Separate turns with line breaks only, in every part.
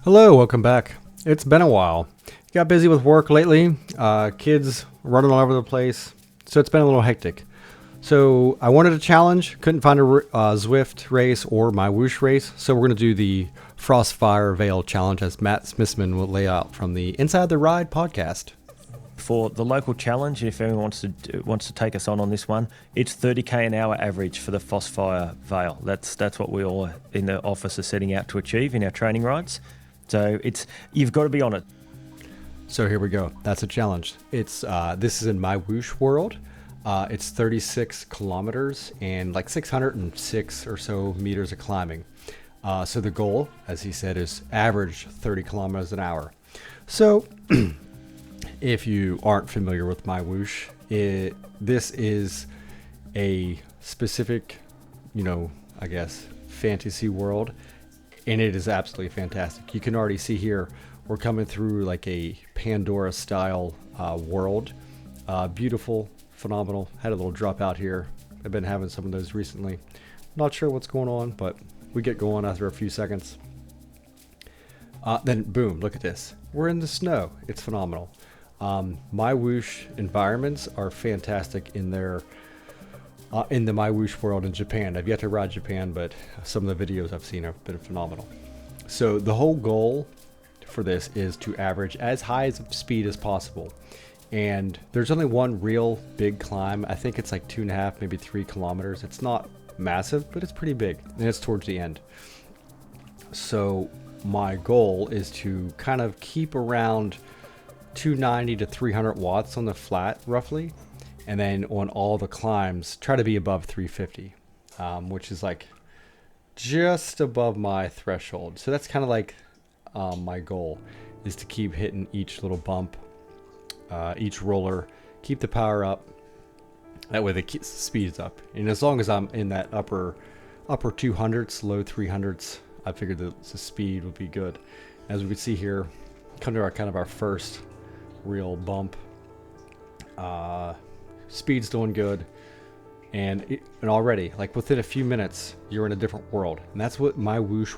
Hello, welcome back. It's been a while. Got busy with work lately, kids running all over the place, so it's been a little hectic. So I wanted a challenge, couldn't find a Zwift race or MyWhoosh race, so we're going to do the Frostfire Vale challenge as Matt Smithman will lay out from the Inside the Ride podcast.
For the local challenge, if anyone wants to take us on this one, it's 30k an hour average for the Frostfire Vale. That's what we all in the office are setting out to achieve in our training rides. So you've got to be on it.
So here we go. That's a challenge. It's this is in MyWhoosh world. It's 36 kilometers and like 606 or so meters of climbing. So the goal, as he said, is average 30 kilometers an hour. So if you aren't familiar with MyWhoosh, this is a specific, I guess, fantasy world, and it is absolutely fantastic. You can already see here, we're coming through like a Pandora style world. Beautiful, phenomenal. Had a little drop out here. I've been having some of those recently. Not sure what's going on, but we get going after a few seconds. Then boom, look at this. We're in the snow. It's phenomenal. MyWhoosh environments are fantastic in their in the MyWhoosh world in Japan. I've yet to ride Japan, but some of the videos I've seen have been phenomenal. So the whole goal for this is to average as high as speed as possible. And there's only one real big climb. I think it's like 2.5, maybe 3 kilometers. It's not massive, but it's pretty big, and it's towards the end. So my goal is to kind of keep around 290 to 300 watts on the flat roughly, and then on all the climbs try to be above 350, which is like just above my threshold. So that's kind of like my goal is to keep hitting each little bump, each roller, keep the power up. That way the speed is up, and as long as I'm in that upper 200s, low 300s, I figured that the speed would be good. As we can see here, come to our first real bump. Speed's doing good, and already, like within a few minutes, you're in a different world, and that's what MyWhoosh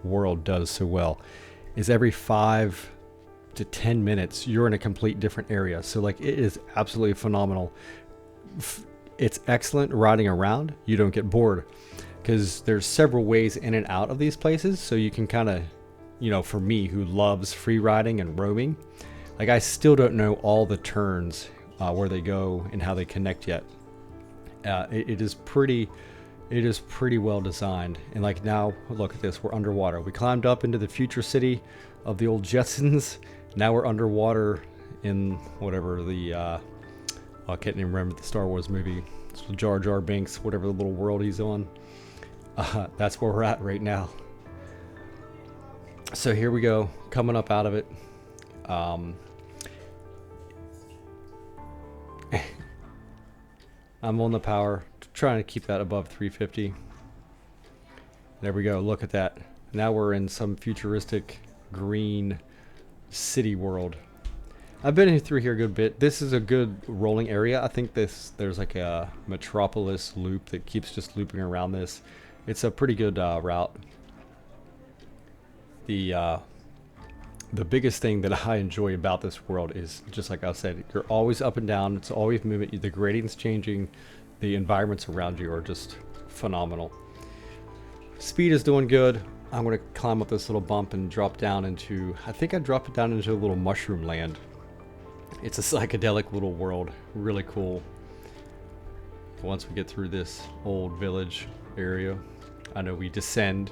world does so well. Is every 5 to 10 minutes you're in a complete different area. So like it is absolutely phenomenal. It's excellent riding around. You don't get bored because there's several ways in and out of these places, so you can kind of, for me who loves free riding and roaming, like I still don't know all the turns, where they go and how they connect yet. It is pretty well designed. And like now, look at this, we're underwater. We climbed up into the future city of the old Jetsons. Now we're underwater in whatever the I can't even remember the Star Wars movie. It's Jar Jar Binks, whatever the little world he's on. That's where we're at right now. So here we go, coming up out of it. I'm on the power, trying to keep that above 350. There we go, look at that. Now we're in some futuristic green city world. I've been through here a good bit. This is a good rolling area. I think there's like a metropolis loop that keeps just looping around this. It's a pretty good route. The biggest thing that I enjoy about this world is, just like I said, you're always up and down. It's always movement. The gradient's changing. The environments around you are just phenomenal. Speed is doing good. I'm going to climb up this little bump and drop down into, I think I dropped it down into a little mushroom land. It's a psychedelic little world. Really cool. Once we get through this old village area, I know we descend.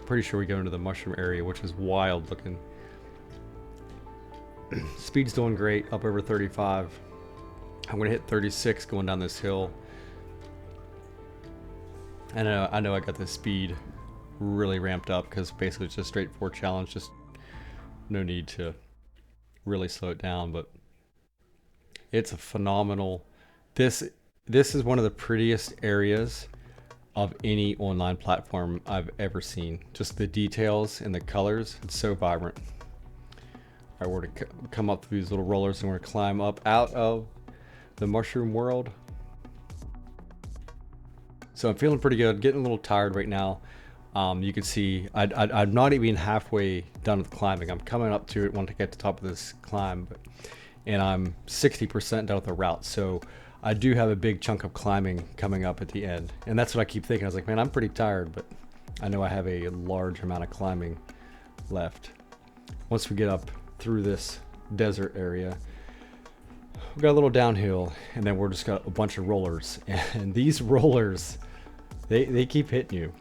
Pretty sure we go into the mushroom area, which is wild looking. Speed's doing great, up over 35. I'm gonna hit 36 going down this hill. And I know I got the speed really ramped up because basically it's just a straightforward challenge. Just no need to really slow it down, but it's a phenomenal. This is one of the prettiest areas of any online platform I've ever seen. Just the details and the colors, it's so vibrant. All right, we're to come up through these little rollers and we're to climb up out of the mushroom world. So I'm feeling pretty good, getting a little tired right now. You can see I'm not even halfway done with climbing. I'm coming up to it, want to get to the top of this climb, and I'm 60% done with the route. So I do have a big chunk of climbing coming up at the end. And that's what I keep thinking. I was like, man, I'm pretty tired, but I know I have a large amount of climbing left. Once we get up through this desert area, we got a little downhill, and then we're just got a bunch of rollers. And these rollers, they keep hitting you.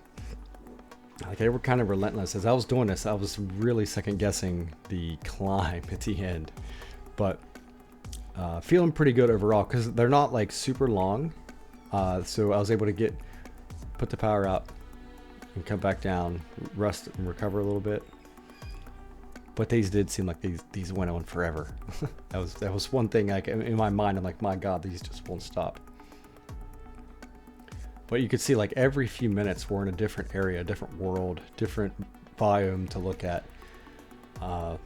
Like, they were kind of relentless. As I was doing this, I was really second guessing the climb at the end, but feeling pretty good overall because they're not like super long. So I was able to put the power out and come back down, rest and recover a little bit. But these did seem like these went on forever. that was one thing, like, in my mind. I'm like, my God, these just won't stop. But you could see, like, every few minutes we're in a different area, a different world, different biome to look at. And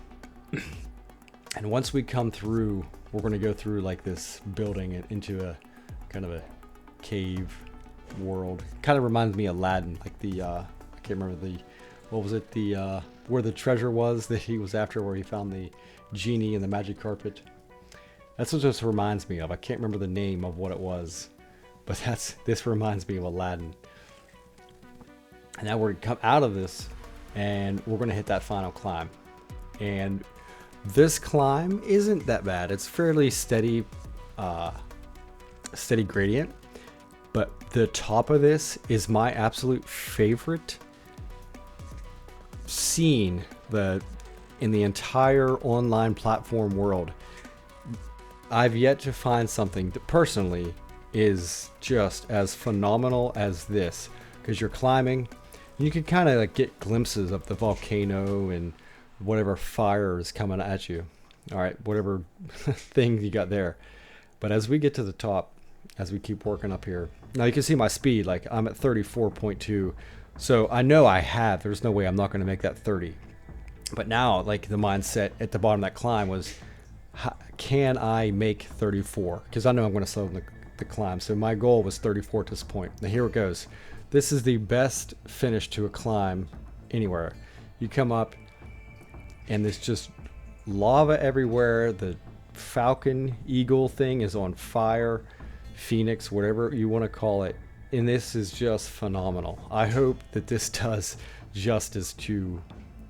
once we come through, we're going to go through like this building and into a kind of a cave world. Kind of reminds me of Aladdin, like the I can't remember what was it, where the treasure was that he was after, where he found the genie and the magic carpet. That's what this reminds me of. I can't remember the name of what it was, but this reminds me of Aladdin. And now we're going to come out of this, and we're going to hit that final climb. And this climb isn't that bad. It's fairly steady gradient. But the top of this is my absolute favorite scene in the entire online platform world. I've yet to find something that personally is just as phenomenal as this, because you're climbing, you can kind of like get glimpses of the volcano and whatever fire is coming at you. All right, whatever thing you got there. But as we get to the top, as we keep working up here, now you can see my speed, like I'm at 34.2. So I know there's no way I'm not going to make that 30. But now, like, the mindset at the bottom of that climb was, can I make 34? Because I know I'm going to slow the climb. So my goal was 34 at this point. Now here it goes. This is the best finish to a climb anywhere. You come up, and there's just lava everywhere. The Falcon Eagle thing is on fire. Phoenix, whatever you want to call it. And this is just phenomenal. I hope that this does justice to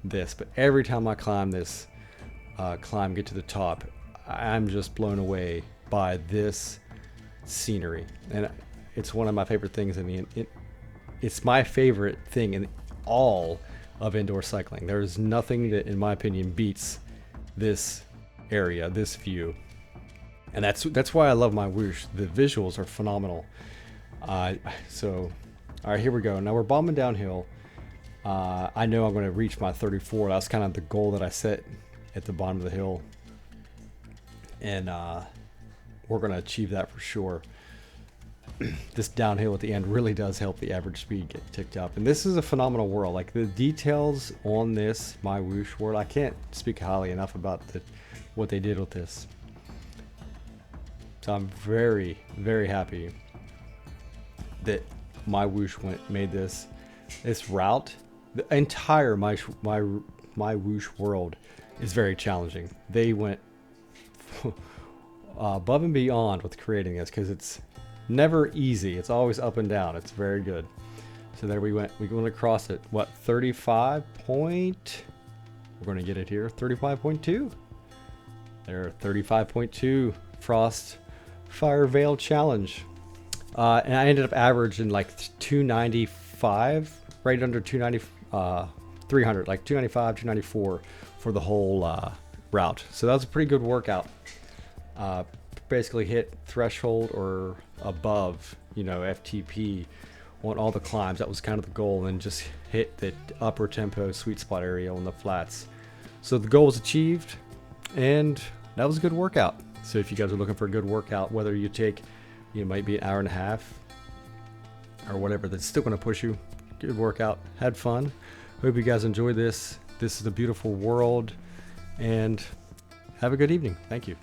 this. But every time I climb this get to the top, I'm just blown away by this scenery. And it's one of my favorite things. I mean, it's my favorite thing in all of indoor cycling. There's nothing that, in my opinion, beats this area, this view. And that's why I love MyWhoosh. The visuals are phenomenal. So, all right, here we go. Now we're bombing downhill. I know I'm going to reach my 34. That's kind of the goal that I set at the bottom of the hill. And we're going to achieve that for sure. This downhill at the end really does help the average speed get ticked up. And this is a phenomenal world. Like, the details on this MyWhoosh world, I can't speak highly enough about what they did with this. So I'm very, very happy that MyWhoosh made this route. The entire MyWhoosh world is very challenging. They went above and beyond with creating this, because it's never easy. It's always up and down. It's very good. So there we went. We went across it. What, 35 point? We're going to get it here. 35.2. There, 35.2 Frostfire Vale challenge. And I ended up averaging like 295, right under 290, 300, like 295, 294 for the whole route. So that was a pretty good workout. Basically hit threshold or above, FTP on all the climbs. That was kind of the goal, and just hit the upper tempo sweet spot area on the flats. So the goal was achieved, and that was a good workout. So if you guys are looking for a good workout, whether you take, might be an hour and a half or whatever, that's still going to push you. Good workout. Had fun. Hope you guys enjoyed this. This is a beautiful world, and have a good evening. Thank you.